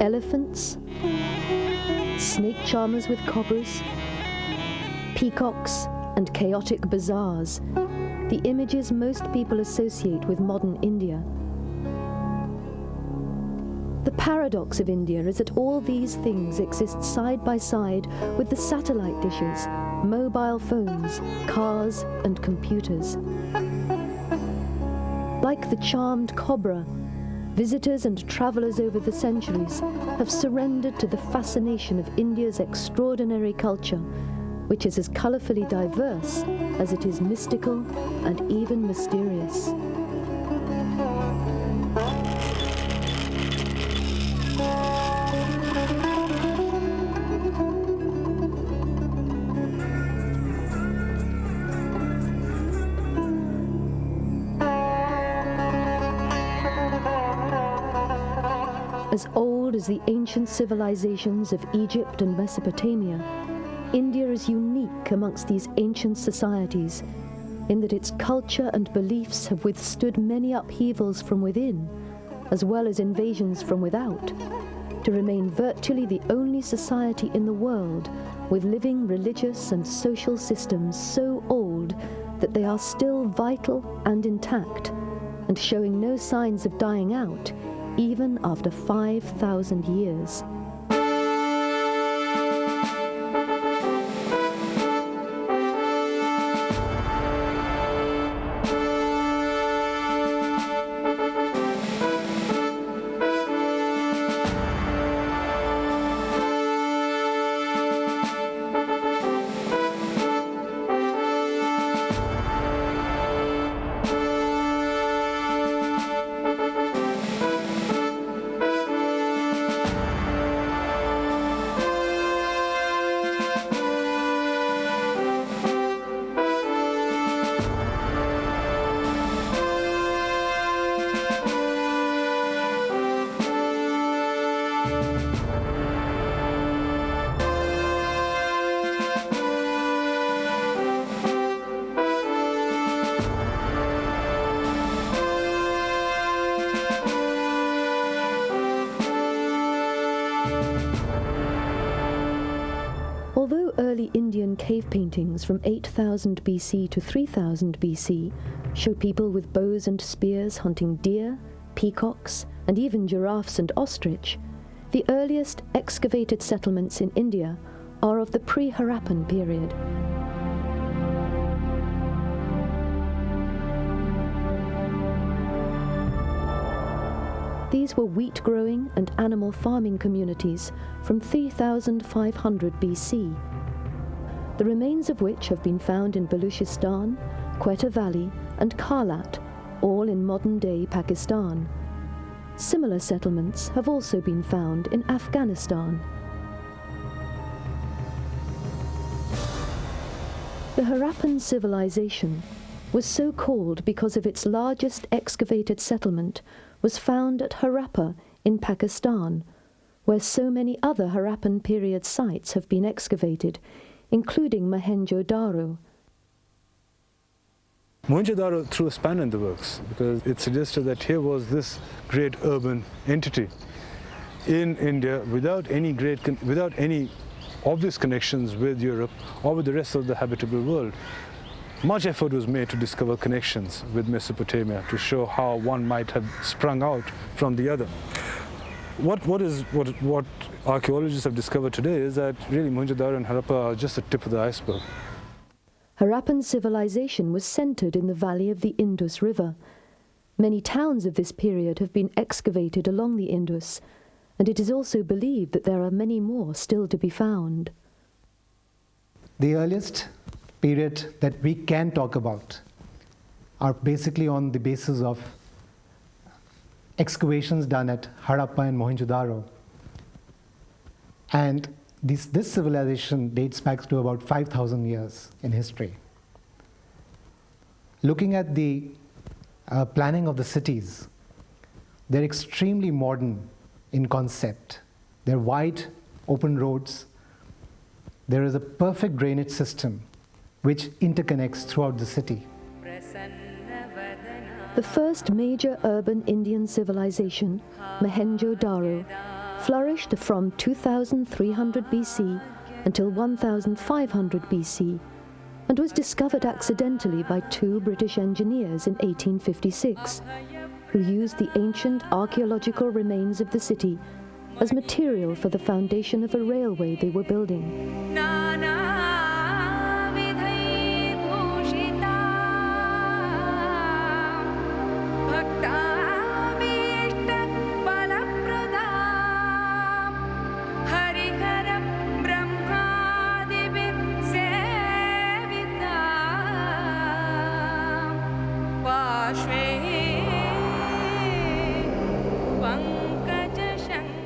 elephants, snake charmers with cobras, peacocks, and chaotic bazaars, the images most people associate with modern India. The paradox of India is that all these things exist side by side with the satellite dishes, mobile phones, cars, and computers. Like the charmed cobra, visitors and travelers over the centuries have surrendered to the fascination of India's extraordinary culture, which is as colorfully diverse as it is mystical and even mysterious. As old as the ancient civilizations of Egypt and Mesopotamia, India is unique amongst these ancient societies in that its culture and beliefs have withstood many upheavals from within, as well as invasions from without, to remain virtually the only society in the world with living religious and social systems so old that they are still vital and intact, and showing no signs of dying out, even after 5,000 years. Although early Indian cave paintings from 8000 BC to 3000 BC show people with bows and spears hunting deer, peacocks, and even giraffes and ostrich, the earliest excavated settlements in India are of the pre-Harappan period. These were wheat-growing and animal farming communities from 3500 BC, the remains of which have been found in Baluchistan, Quetta Valley, and Kalat, all in modern-day Pakistan. Similar settlements have also been found in Afghanistan. The Harappan civilization was so called because of its largest excavated settlement was found at Harappa in Pakistan, where so many other Harappan period sites have been excavated, including Mohenjo-Daro. Mohenjo-Daro threw a spanner in the works because it suggested that here was this great urban entity in India without any obvious connections with Europe or with the rest of the habitable world. Much effort was made to discover connections with Mesopotamia to show how one might have sprung out from the other. What archaeologists have discovered today is that really Mohenjo-Daro and Harappa are just the tip of the iceberg. Harappan civilization was centered in the valley of the Indus River. Many towns of this period have been excavated along the Indus, and it is also believed that there are many more still to be found. The earliest period that we can talk about are basically on the basis of excavations done at Harappa and Mohenjo-Daro. And this civilization dates back to about 5,000 years in history. Looking at the planning of the cities, they're extremely modern in concept. They're wide, open roads. There is a perfect drainage system which interconnects throughout the city. The first major urban Indian civilization, Mohenjo-Daro, flourished from 2300 BC until 1500 BC, and was discovered accidentally by two British engineers in 1856, who used the ancient archaeological remains of the city as material for the foundation of a railway they were building.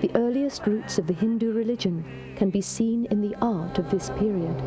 The earliest roots of the Hindu religion can be seen in the art of this period.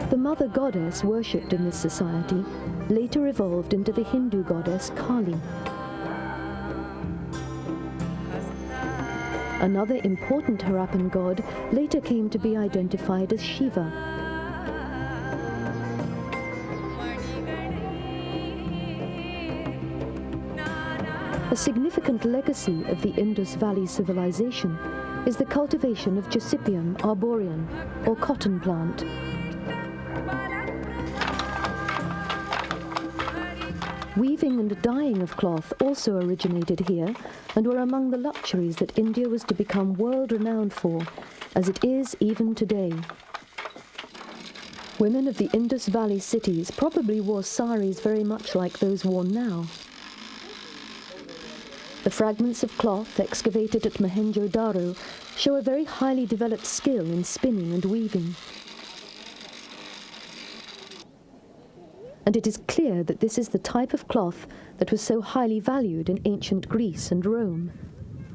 The mother goddess worshipped in this society later evolved into the Hindu goddess Kali. Another important Harappan god later came to be identified as Shiva. A significant legacy of the Indus Valley Civilization is the cultivation of Gossypium arboreum, or cotton plant. Weaving and dyeing of cloth also originated here and were among the luxuries that India was to become world-renowned for, as it is even today. Women of the Indus Valley cities probably wore saris very much like those worn now. The fragments of cloth excavated at Mohenjo-daro show a very highly developed skill in spinning and weaving. And it is clear that this is the type of cloth that was so highly valued in ancient Greece and Rome.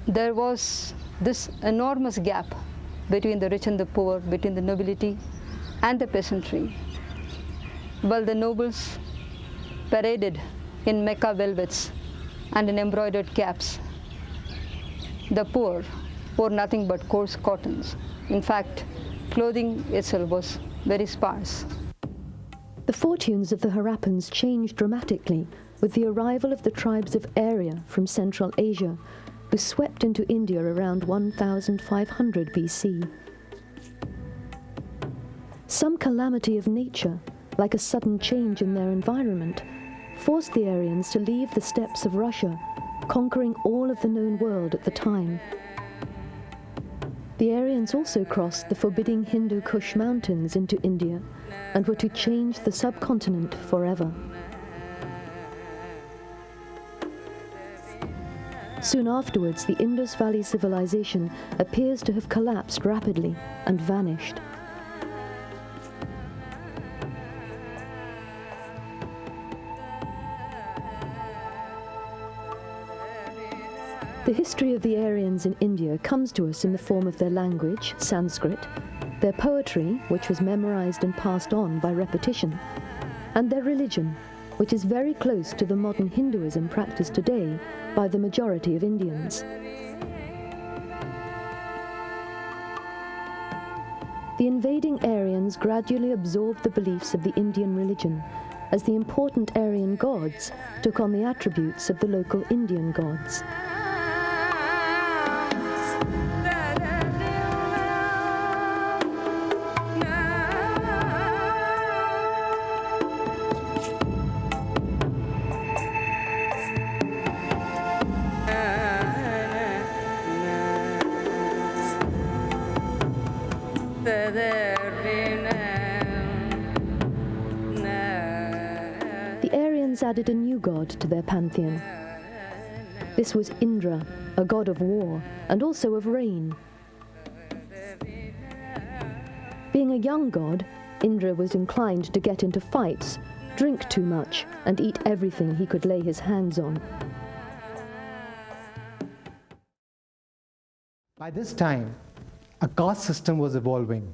There was this enormous gap between the rich and the poor, between the nobility and the peasantry. While the nobles paraded in Mecca velvets and in embroidered caps, the poor wore nothing but coarse cottons. In fact, clothing itself was very sparse. The fortunes of the Harappans changed dramatically with the arrival of the tribes of Arya from Central Asia, who swept into India around 1500 BC. Some calamity of nature, like a sudden change in their environment, forced the Aryans to leave the steppes of Russia, conquering all of the known world at the time. The Aryans also crossed the forbidding Hindu Kush mountains into India and were to change the subcontinent forever. Soon afterwards, the Indus Valley Civilization appears to have collapsed rapidly and vanished. The history of the Aryans in India comes to us in the form of their language, Sanskrit, their poetry, which was memorized and passed on by repetition, and their religion, which is very close to the modern Hinduism practiced today by the majority of Indians. The invading Aryans gradually absorbed the beliefs of the Indian religion, as the important Aryan gods took on the attributes of the local Indian gods. The Aryans added a new god to their pantheon. This was Indra, a god of war and also of rain. Being a young god, Indra was inclined to get into fights, drink too much, and eat everything he could lay his hands on. By this time, a caste system was evolving,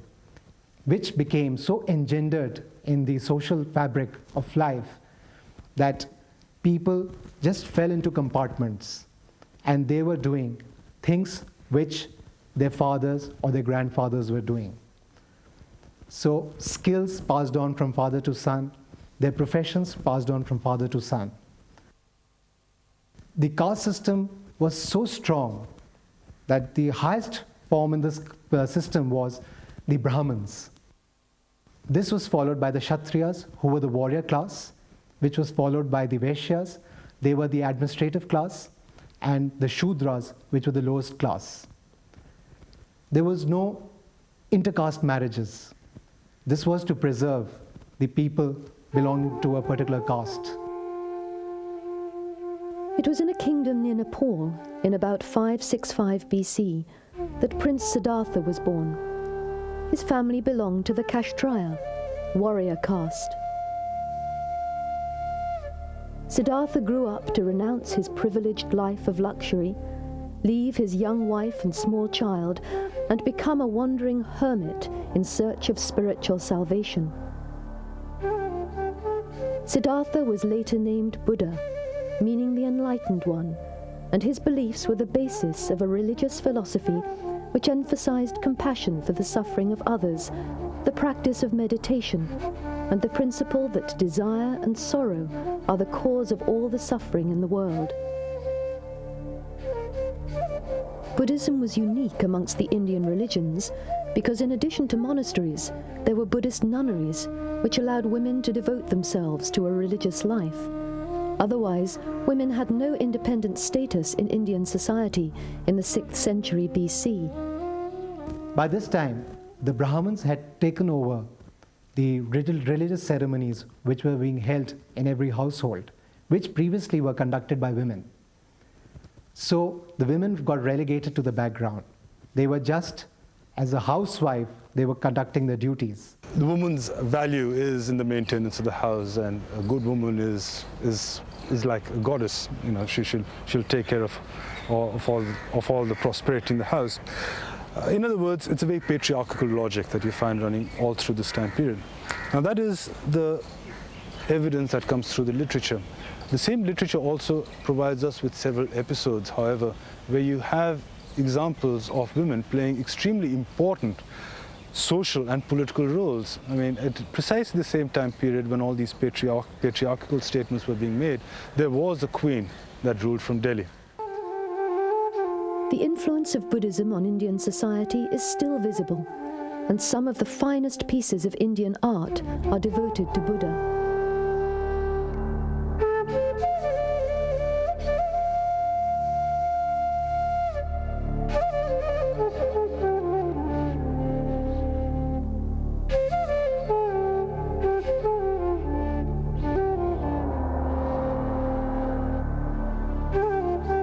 which became so engendered in the social fabric of life that people just fell into compartments, and they were doing things which their fathers or their grandfathers were doing. So skills passed on from father to son, their professions passed on from father to son. The caste system was so strong that the highest form in this system was the Brahmins. This was followed by the Kshatriyas, who were the warrior class, which was followed by the Vaishyas, they were the administrative class, and the Shudras, which were the lowest class. There was no intercaste marriages. This was to preserve the people belonging to a particular caste. It was in a kingdom near Nepal, in about 565 BC, that Prince Siddhartha was born. His family belonged to the Kshatriya, warrior caste. Siddhartha grew up to renounce his privileged life of luxury, leave his young wife and small child, and become a wandering hermit in search of spiritual salvation. Siddhartha was later named Buddha, meaning the enlightened one, and his beliefs were the basis of a religious philosophy which emphasized compassion for the suffering of others, the practice of meditation, and the principle that desire and sorrow are the cause of all the suffering in the world. Buddhism was unique amongst the Indian religions because in addition to monasteries, there were Buddhist nunneries which allowed women to devote themselves to a religious life. Otherwise, women had no independent status in Indian society in the 6th century BC. By this time, the Brahmins had taken over the religious ceremonies which were being held in every household, which previously were conducted by women. So the women got relegated to the background. They were just, as a housewife, they were conducting their duties. The woman's value is in the maintenance of the house, and a good woman is like a goddess. You know, she'll take care of all the prosperity in the house. In other words, it's a very patriarchal logic that you find running all through this time period. Now that is the evidence that comes through the literature. The same literature also provides us with several episodes, however, where you have examples of women playing extremely important social and political roles. I mean, at precisely the same time period when all these patriarchal statements were being made, there was a queen that ruled from Delhi. The influence of Buddhism on Indian society is still visible, and some of the finest pieces of Indian art are devoted to Buddha.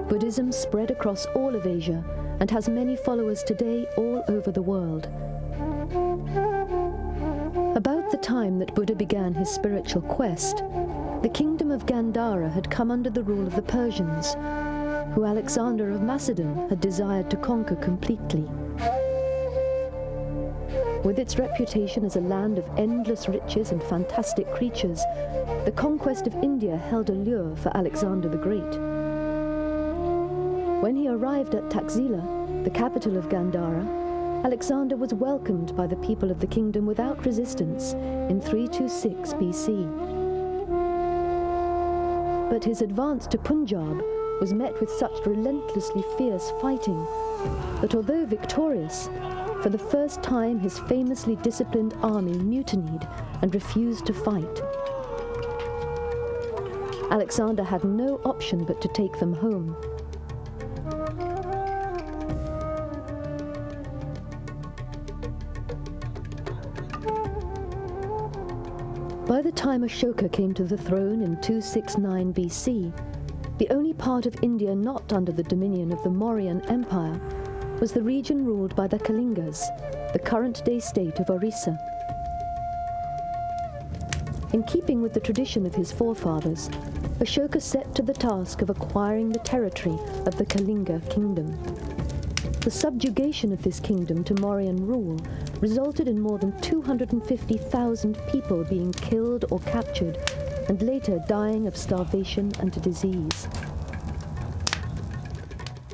Buddhism spread across all of Asia and has many followers today all over the world. About the time that Buddha began his spiritual quest, the kingdom of Gandhara had come under the rule of the Persians, who Alexander of Macedon had desired to conquer completely. With its reputation as a land of endless riches and fantastic creatures, the conquest of India held a lure for Alexander the Great. When he arrived at Taxila, the capital of Gandhara, Alexander was welcomed by the people of the kingdom without resistance in 326 BC. But his advance to Punjab was met with such relentlessly fierce fighting that although victorious, for the first time his famously disciplined army mutinied and refused to fight. Alexander had no option but to take them home. By the time Ashoka came to the throne in 269 BC, the only part of India not under the dominion of the Mauryan Empire was the region ruled by the Kalingas, the current-day state of Orissa. In keeping with the tradition of his forefathers, Ashoka set to the task of acquiring the territory of the Kalinga kingdom. The subjugation of this kingdom to Mauryan rule resulted in more than 250,000 people being killed or captured, and later dying of starvation and disease.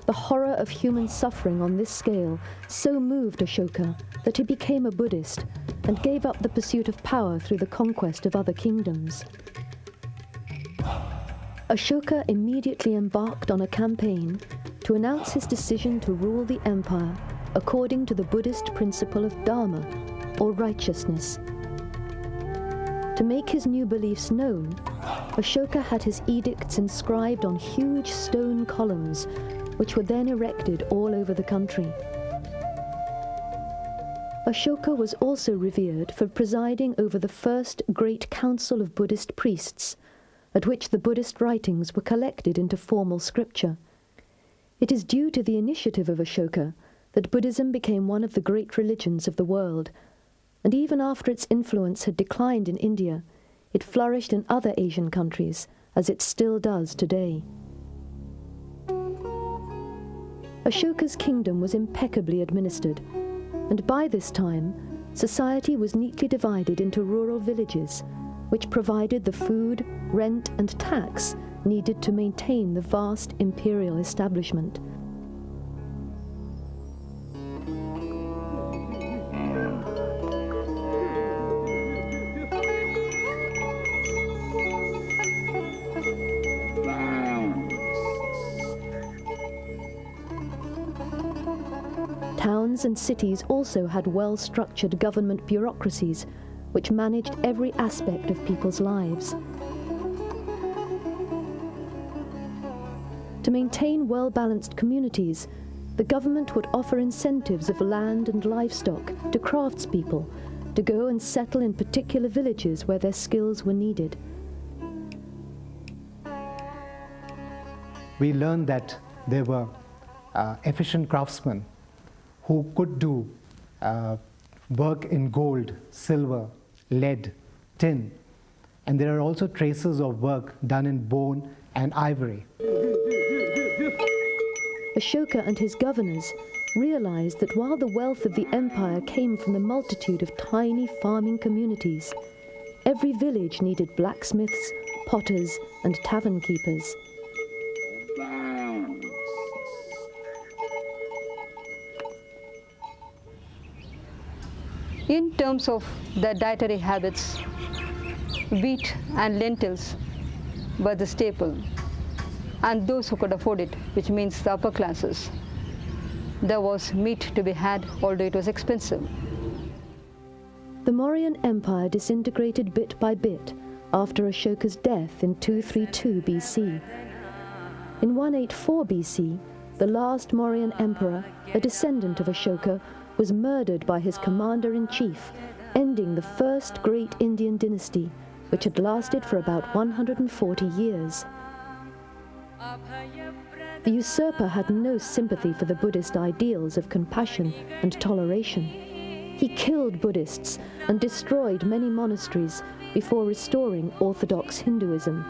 The horror of human suffering on this scale so moved Ashoka that he became a Buddhist and gave up the pursuit of power through the conquest of other kingdoms. Ashoka immediately embarked on a campaign to announce his decision to rule the empire according to the Buddhist principle of Dharma, or righteousness. To make his new beliefs known, Ashoka had his edicts inscribed on huge stone columns, which were then erected all over the country. Ashoka was also revered for presiding over the first great council of Buddhist priests, at which the Buddhist writings were collected into formal scripture. It is due to the initiative of Ashoka that Buddhism became one of the great religions of the world, and even after its influence had declined in India, it flourished in other Asian countries, as it still does today. Ashoka's kingdom was impeccably administered, and by this time, society was neatly divided into rural villages, which provided the food, rent, and tax needed to maintain the vast imperial establishment. Towns and cities also had well-structured government bureaucracies which managed every aspect of people's lives. To maintain well-balanced communities, the government would offer incentives of land and livestock to craftspeople to go and settle in particular villages where their skills were needed. We learned that there were efficient craftsmen who could do work in gold, silver, lead, tin, and there are also traces of work done in bone and ivory. Ashoka and his governors realized that while the wealth of the empire came from the multitude of tiny farming communities, every village needed blacksmiths, potters, and tavern keepers. In terms of their dietary habits, wheat and lentils were the staple, and those who could afford it, which means the upper classes, there was meat to be had, although it was expensive. The Mauryan Empire disintegrated bit by bit after Ashoka's death in 232 BC. In 184 BC, the last Mauryan emperor, a descendant of Ashoka, was murdered by his commander-in-chief, ending the first great Indian dynasty, which had lasted for about 140 years. The usurper had no sympathy for the Buddhist ideals of compassion and toleration. He killed Buddhists and destroyed many monasteries before restoring orthodox Hinduism.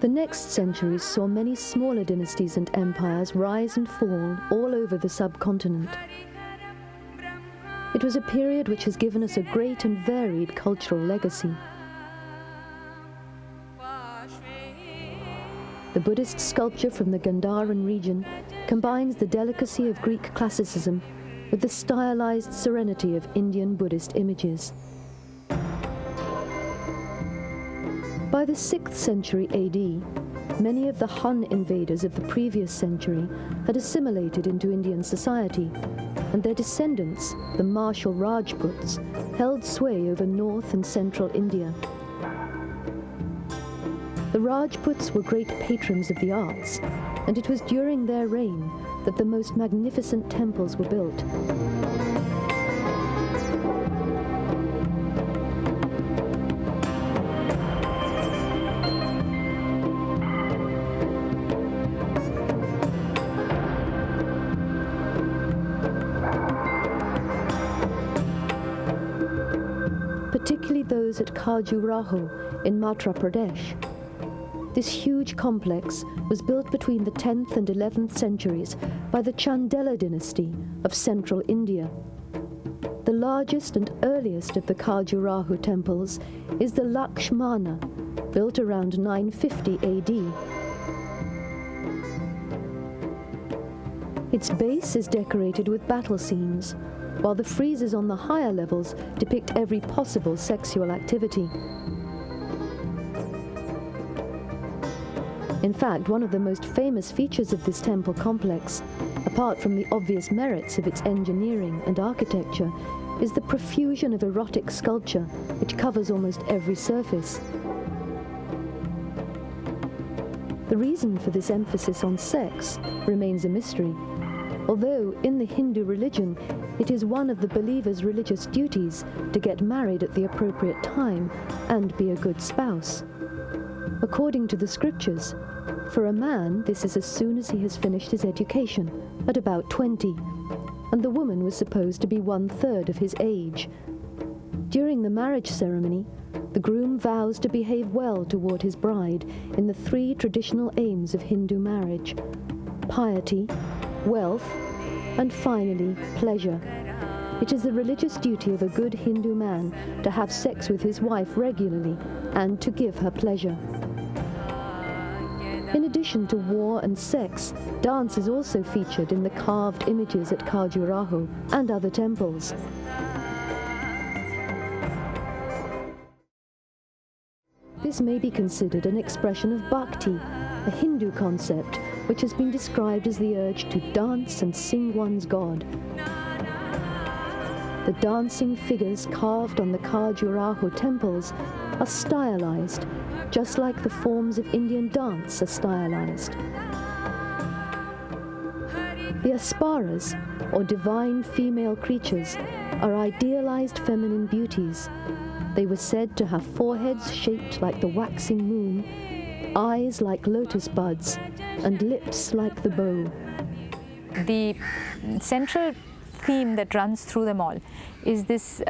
The next centuries saw many smaller dynasties and empires rise and fall all over the subcontinent. It was a period which has given us a great and varied cultural legacy. The Buddhist sculpture from the Gandharan region combines the delicacy of Greek classicism with the stylized serenity of Indian Buddhist images. By the 6th century AD, many of the Han invaders of the previous century had assimilated into Indian society, and their descendants, the martial Rajputs, held sway over north and central India. The Rajputs were great patrons of the arts, and it was during their reign that the most magnificent temples were built. Particularly those at Khajuraho in Madhya Pradesh. This huge complex was built between the 10th and 11th centuries by the Chandela dynasty of central India. The largest and earliest of the Khajuraho temples is the Lakshmana, built around 950 AD. Its base is decorated with battle scenes, while the friezes on the higher levels depict every possible sexual activity. In fact, one of the most famous features of this temple complex, apart from the obvious merits of its engineering and architecture, is the profusion of erotic sculpture which covers almost every surface. The reason for this emphasis on sex remains a mystery, although in the Hindu religion it is one of the believer's religious duties to get married at the appropriate time and be a good spouse. According to the scriptures, for a man this is as soon as he has finished his education, at about 20, and the woman was supposed to be 1/3 of his age. During the marriage ceremony, the groom vows to behave well toward his bride in the 3 traditional aims of Hindu marriage: piety, wealth, and finally, pleasure. It is the religious duty of a good Hindu man to have sex with his wife regularly and to give her pleasure. In addition to war and sex, dance is also featured in the carved images at Khajuraho and other temples. This may be considered an expression of bhakti, a Hindu concept which has been described as the urge to dance and sing one's god. The dancing figures carved on the Khajuraho temples are stylized, just like the forms of Indian dance are stylized. The Asparas, or divine female creatures, are idealized feminine beauties. They were said to have foreheads shaped like the waxing moon, eyes like lotus buds, and lips like the bow. The central theme that runs through them all is this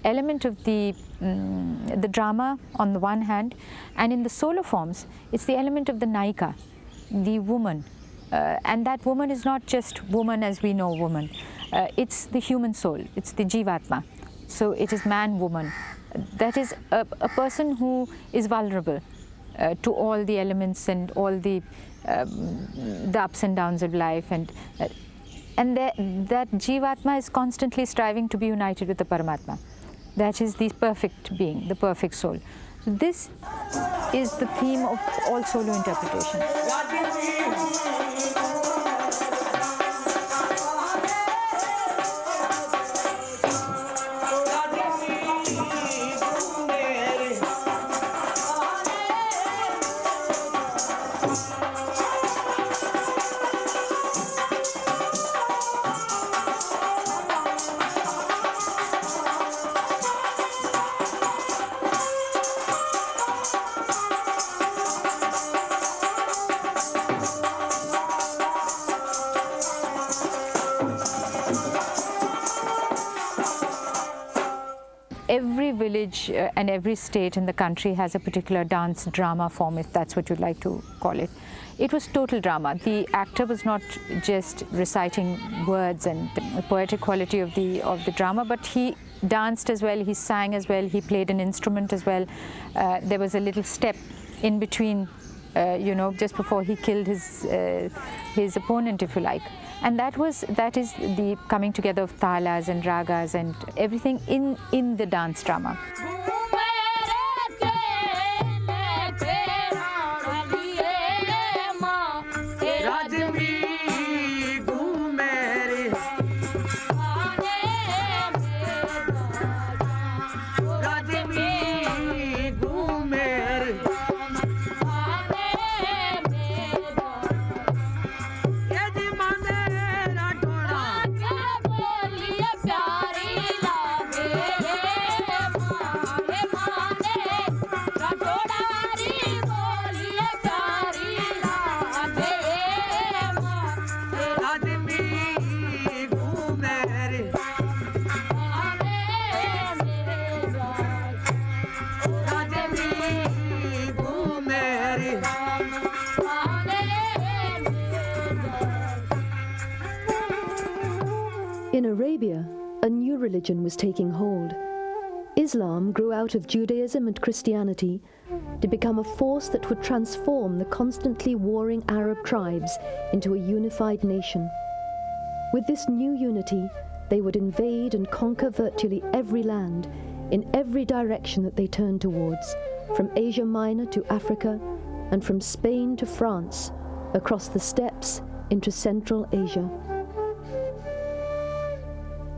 element of the drama on the one hand, and in the solo forms, it's the element of the Naika, the woman. And that woman is not just woman as we know woman. It's the human soul, it's the Jivatma. So it is man, woman. That is a person who is vulnerable to all the elements and all the ups and downs of life, and that Jivatma is constantly striving to be united with the Paramatma. That is the perfect being, the perfect soul. So this is the theme of all solo interpretation. Every village and every state in the country has a particular dance drama form, if that's what you'd like to call it. It was total drama. The actor was not just reciting words and the poetic quality of the drama, but he danced as well, he sang as well, he played an instrument as well. There was a little step in between, just before he killed his opponent, if you like. And that is the coming together of talas and ragas and everything in the dance drama. In Arabia, a new religion was taking hold. Islam grew out of Judaism and Christianity to become a force that would transform the constantly warring Arab tribes into a unified nation. With this new unity, they would invade and conquer virtually every land in every direction that they turned towards, from Asia Minor to Africa, and from Spain to France, across the steppes into Central Asia.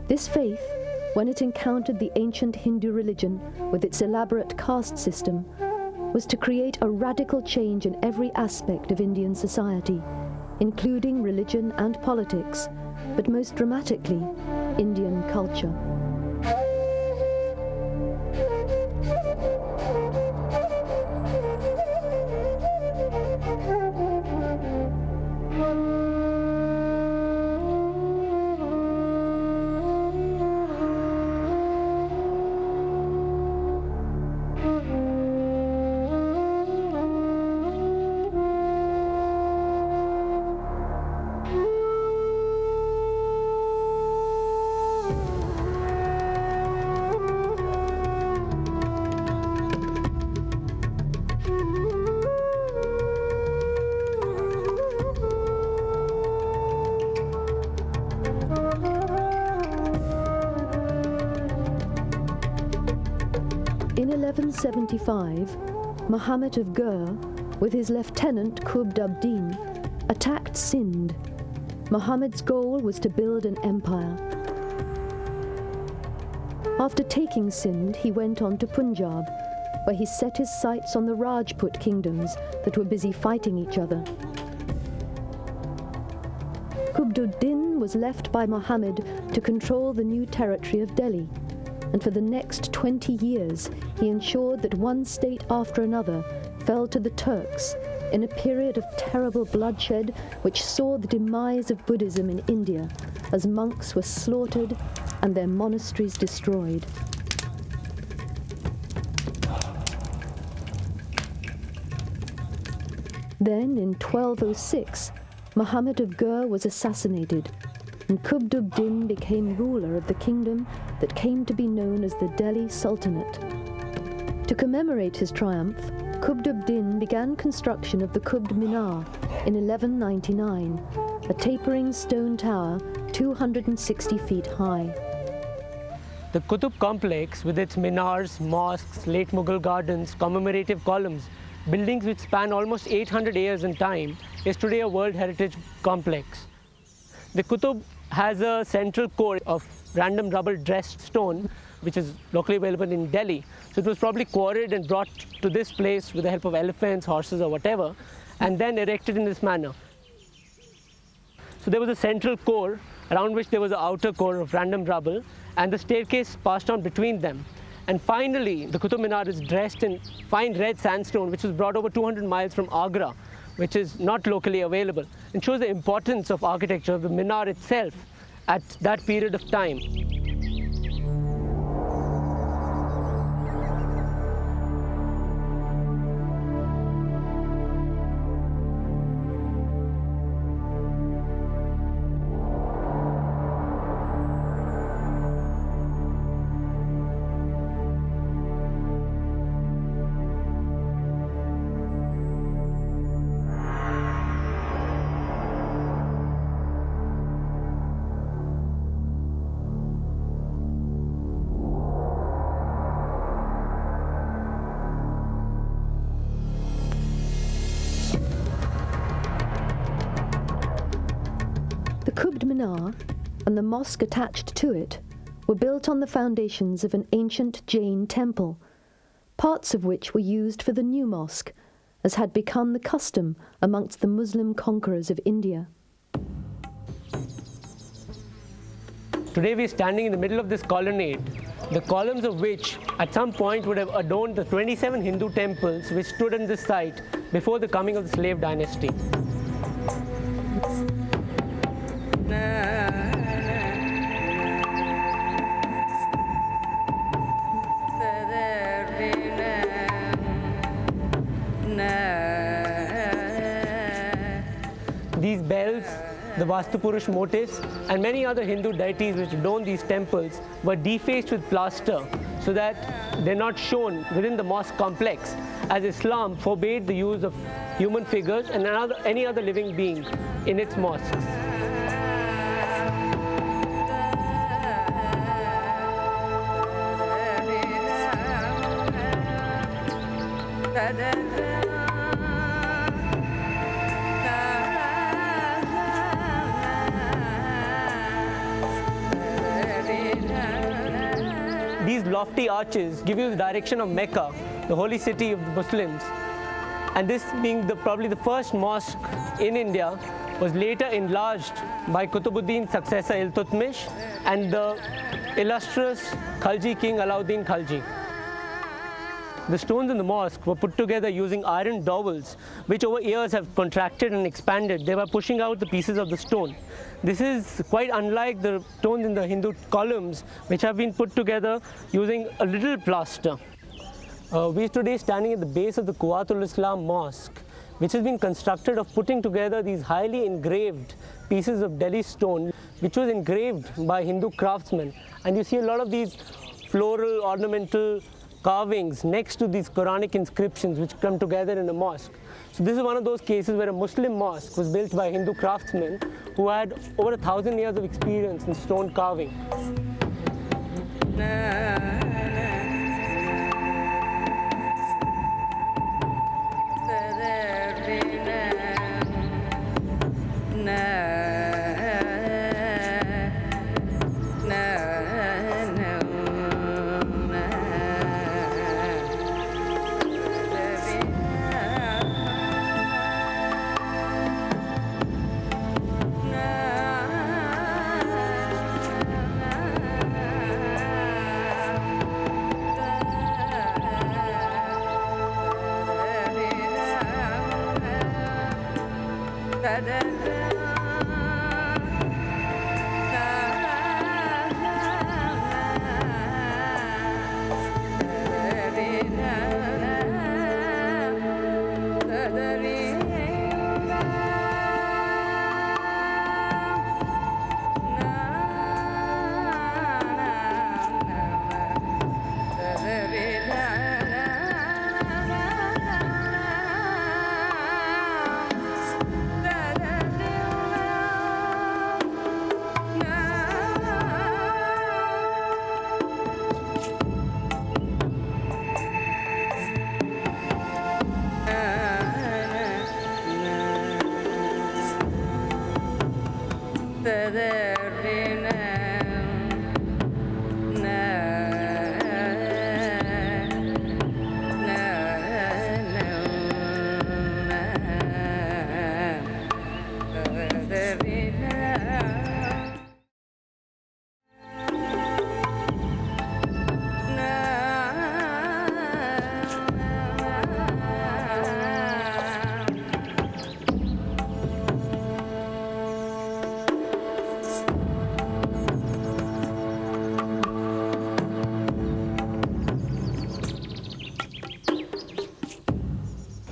This faith, when it encountered the ancient Hindu religion with its elaborate caste system, was to create a radical change in every aspect of Indian society, including religion and politics, but most dramatically, Indian culture. In 1175, Muhammad of Ghur, with his lieutenant Qutb ad-Din, attacked Sindh. Muhammad's goal was to build an empire. After taking Sindh, he went on to Punjab, where he set his sights on the Rajput kingdoms that were busy fighting each other. Qutb ad-Din was left by Muhammad to control the new territory of Delhi, and for the next 20 years he ensured that one state after another fell to the Turks in a period of terrible bloodshed which saw the demise of Buddhism in India as monks were slaughtered and their monasteries destroyed. Then in 1206, Muhammad of Ghur was assassinated, and Qutb ad-Din became ruler of the kingdom that came to be known as the Delhi Sultanate. To commemorate his triumph, Qutb ad-Din began construction of the Qutb Minar in 1199, a tapering stone tower 260 feet high. The Qutb complex, with its minars, mosques, late Mughal gardens, commemorative columns, buildings which span almost 800 years in time, is today a World Heritage Complex. The Qutb has a central core of random rubble dressed stone, which is locally available in Delhi. So it was probably quarried and brought to this place with the help of elephants, horses or whatever, and then erected in this manner. So there was a central core around which there was an outer core of random rubble, and the staircase passed on between them. And finally, the Qutb Minar is dressed in fine red sandstone, which was brought over 200 miles from Agra, which is not locally available, and shows the importance of architecture of the Minar itself at that period of time. Qutb Minar and the mosque attached to it were built on the foundations of an ancient Jain temple, parts of which were used for the new mosque, as had become the custom amongst the Muslim conquerors of India. Today we are standing in the middle of this colonnade, the columns of which at some point would have adorned the 27 Hindu temples which stood in this site before the coming of the slave dynasty. These bells, the Vastupurush motifs, and many other Hindu deities which adorn these temples were defaced with plaster so that they're not shown within the mosque complex, as Islam forbade the use of human figures and any other living being in its mosques. These lofty arches give you the direction of Mecca, the holy city of the Muslims. And this being probably the first mosque in India, was later enlarged by Qutbuddin's successor Iltutmish and the illustrious Khalji king Alauddin Khalji. The stones in the mosque were put together using iron dowels, which over years have contracted and expanded, thereby pushing out the pieces of the stone. This is quite unlike the stones in the Hindu columns, which have been put together using a little plaster. We are today standing at the base of the Quwwatul Islam Mosque, which has been constructed of putting together these highly engraved pieces of Delhi stone, which was engraved by Hindu craftsmen. And you see a lot of these floral, ornamental carvings next to these Quranic inscriptions which come together in a mosque. So this is one of those cases where a Muslim mosque was built by Hindu craftsmen who had over 1,000 years of experience in stone carving.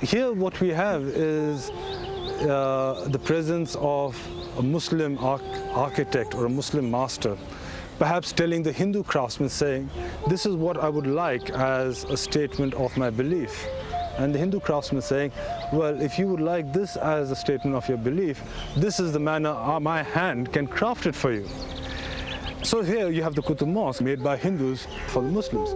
Here what we have is the presence of a Muslim architect or a Muslim master, perhaps telling the Hindu craftsman, saying, this is what I would like as a statement of my belief. And the Hindu craftsman saying, well, if you would like this as a statement of your belief, this is the manner my hand can craft it for you. So here you have the Qutb Mosque made by Hindus for the Muslims.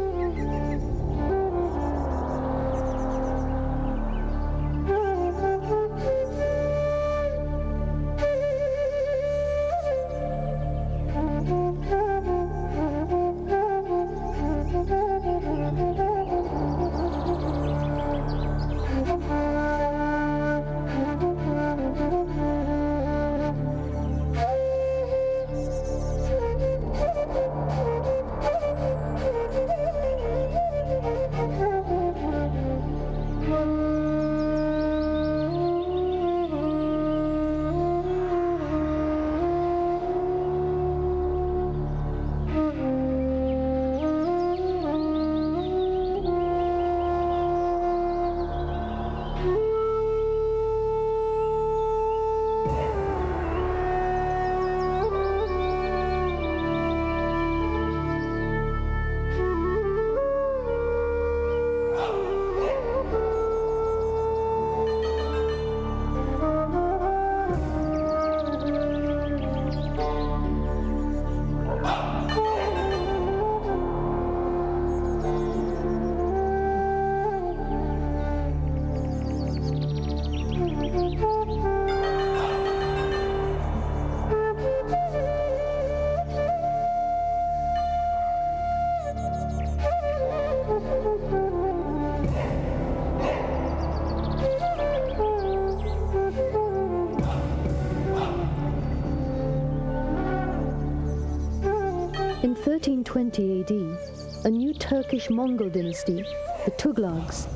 In 1320 AD, a new Turkish Mongol dynasty, the Tughlaqs,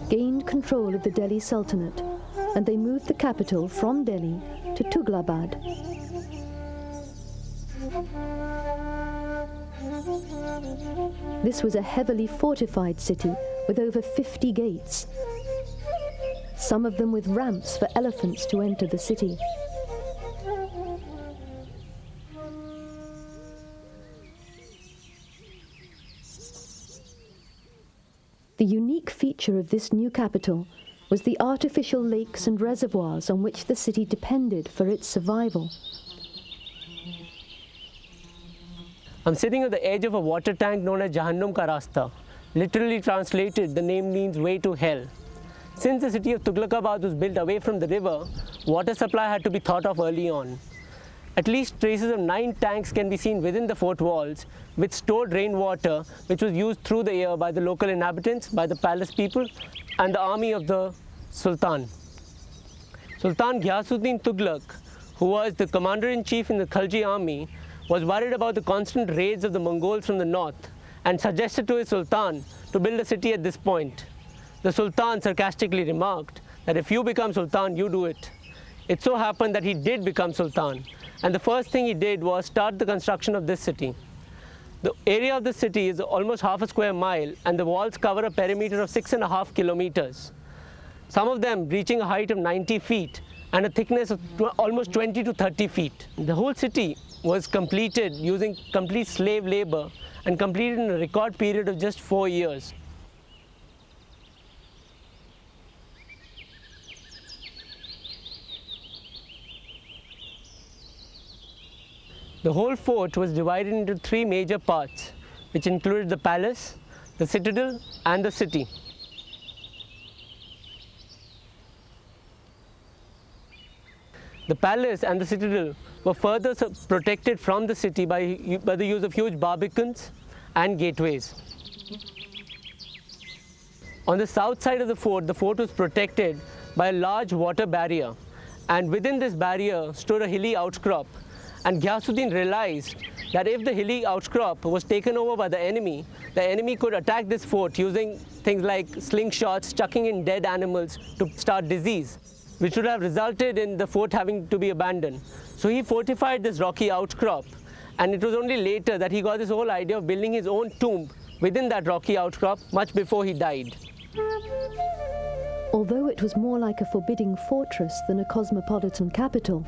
gained control of the Delhi Sultanate, and they moved the capital from Delhi to Tughlabad. This was a heavily fortified city with over 50 gates, some of them with ramps for elephants to enter the city. The unique feature of this new capital was the artificial lakes and reservoirs on which the city depended for its survival. I'm sitting at the edge of a water tank known as Jahannam Ka Rasta. Literally translated, the name means way to hell. Since the city of Tughlaqabad was built away from the river, water supply had to be thought of early on. At least traces of 9 tanks can be seen within the fort walls, with stored rainwater which was used through the year by the local inhabitants, by the palace people, and the army of the Sultan. Sultan Ghiyasuddin Tughlaq, who was the commander-in-chief in the Khalji army, was worried about the constant raids of the Mongols from the north and suggested to his Sultan to build a city at this point. The Sultan sarcastically remarked that if you become Sultan, you do it. It so happened that he did become Sultan, and the first thing he did was start the construction of this city. The area of the city is almost half a square mile, and the walls cover a perimeter of 6.5 kilometers. Some of them reaching a height of 90 feet and a thickness of almost 20 to 30 feet. The whole city was completed using complete slave labor and completed in a record period of just 4 years. The whole fort was divided into 3 major parts, which included the palace, the citadel, and the city. The palace and the citadel were further protected from the city by the use of huge barbicans and gateways. On the south side of the fort was protected by a large water barrier, and within this barrier stood a hilly outcrop. And Ghiyasuddin realized that if the hilly outcrop was taken over by the enemy could attack this fort using things like slingshots, chucking in dead animals to start disease, which would have resulted in the fort having to be abandoned. So he fortified this rocky outcrop, and it was only later that he got this whole idea of building his own tomb within that rocky outcrop much before he died. Although it was more like a forbidding fortress than a cosmopolitan capital,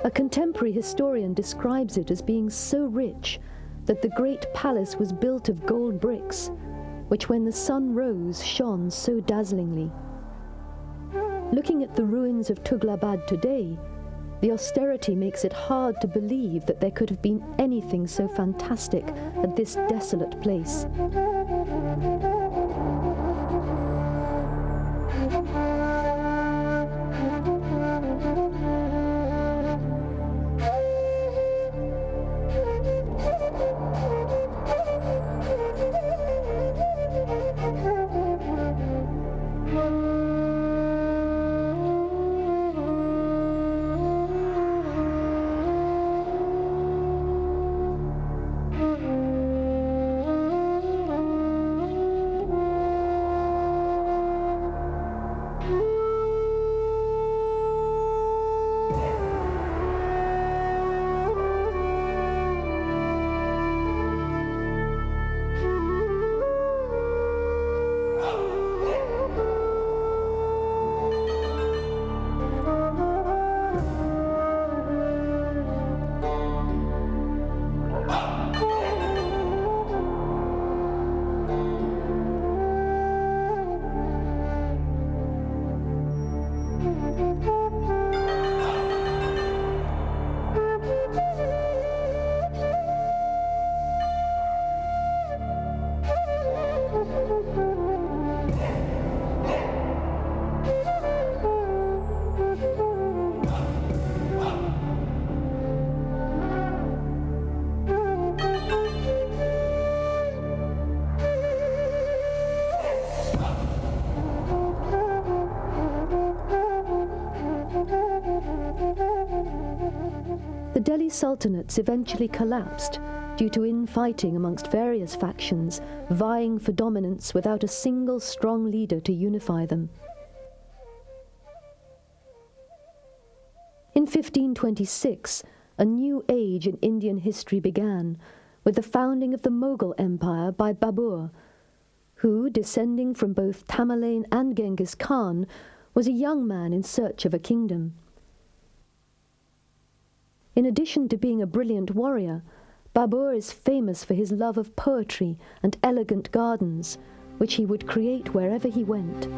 a contemporary historian describes it as being so rich that the great palace was built of gold bricks, which when the sun rose shone so dazzlingly. Looking at the ruins of Tughlabad today, the austerity makes it hard to believe that there could have been anything so fantastic at this desolate place. The Delhi Sultanates eventually collapsed due to infighting amongst various factions, vying for dominance without a single strong leader to unify them. In 1526, a new age in Indian history began with the founding of the Mughal Empire by Babur, who, descending from both Tamerlane and Genghis Khan, was a young man in search of a kingdom. In addition to being a brilliant warrior, Babur is famous for his love of poetry and elegant gardens, which he would create wherever he went.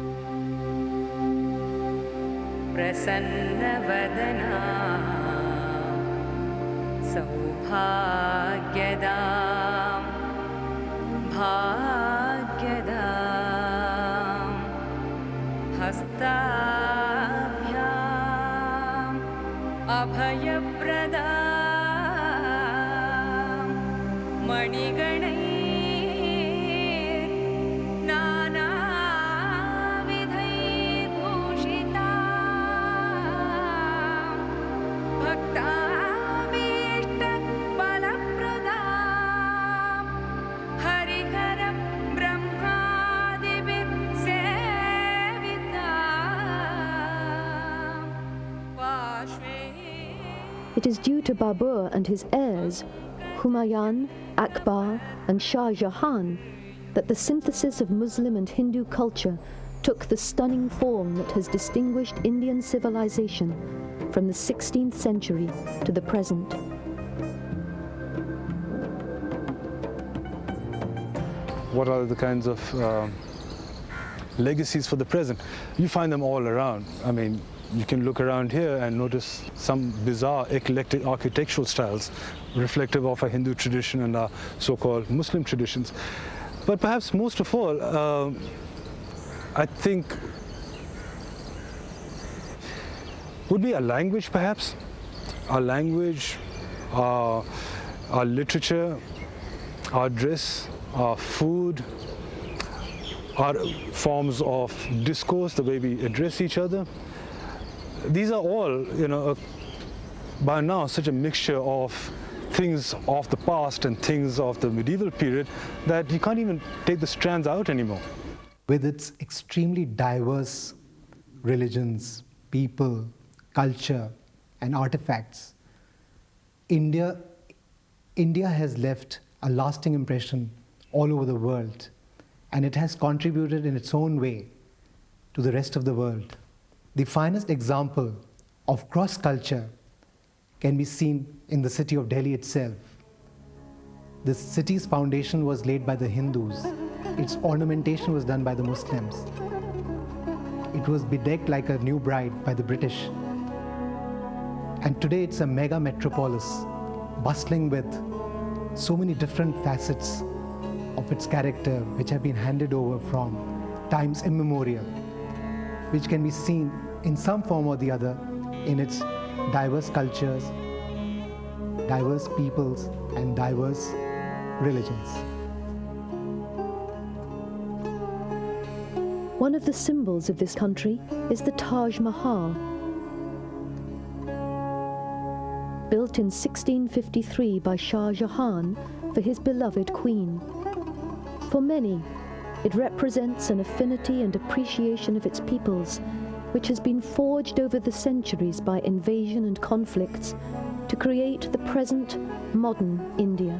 Prasannavadana Saubhagyadam Bhagyadam Hastabhyam Abhayapradam Maniganai It is due to Babur and his heirs, Humayun, Akbar, and Shah Jahan, that the synthesis of Muslim and Hindu culture took the stunning form that has distinguished Indian civilization from the 16th century to the present. What are the kinds of legacies for the present? You find them all around. I mean, you can look around here and notice some bizarre eclectic architectural styles reflective of a Hindu tradition and our so-called Muslim traditions. But perhaps most of all, I think would be our language, perhaps. Our language, our literature, our dress, our food, our forms of discourse, the way we address each other. These are all, by now such a mixture of things of the past and things of the medieval period that you can't even take the strands out anymore. With its extremely diverse religions, people, culture, and artifacts, India has left a lasting impression all over the world, and it has contributed in its own way to the rest of the world. The finest example of cross-culture can be seen in the city of Delhi itself. The city's foundation was laid by the Hindus. Its ornamentation was done by the Muslims. It was bedecked like a new bride by the British. And today it's a mega metropolis, bustling with so many different facets of its character, which have been handed over from times immemorial, which can be seen in some form or the other in its diverse cultures, diverse peoples, and diverse religions. One of the symbols of this country is the Taj Mahal. Built in 1653 by Shah Jahan for his beloved queen. For many, it represents an affinity and appreciation of its peoples, which has been forged over the centuries by invasion and conflicts to create the present modern India.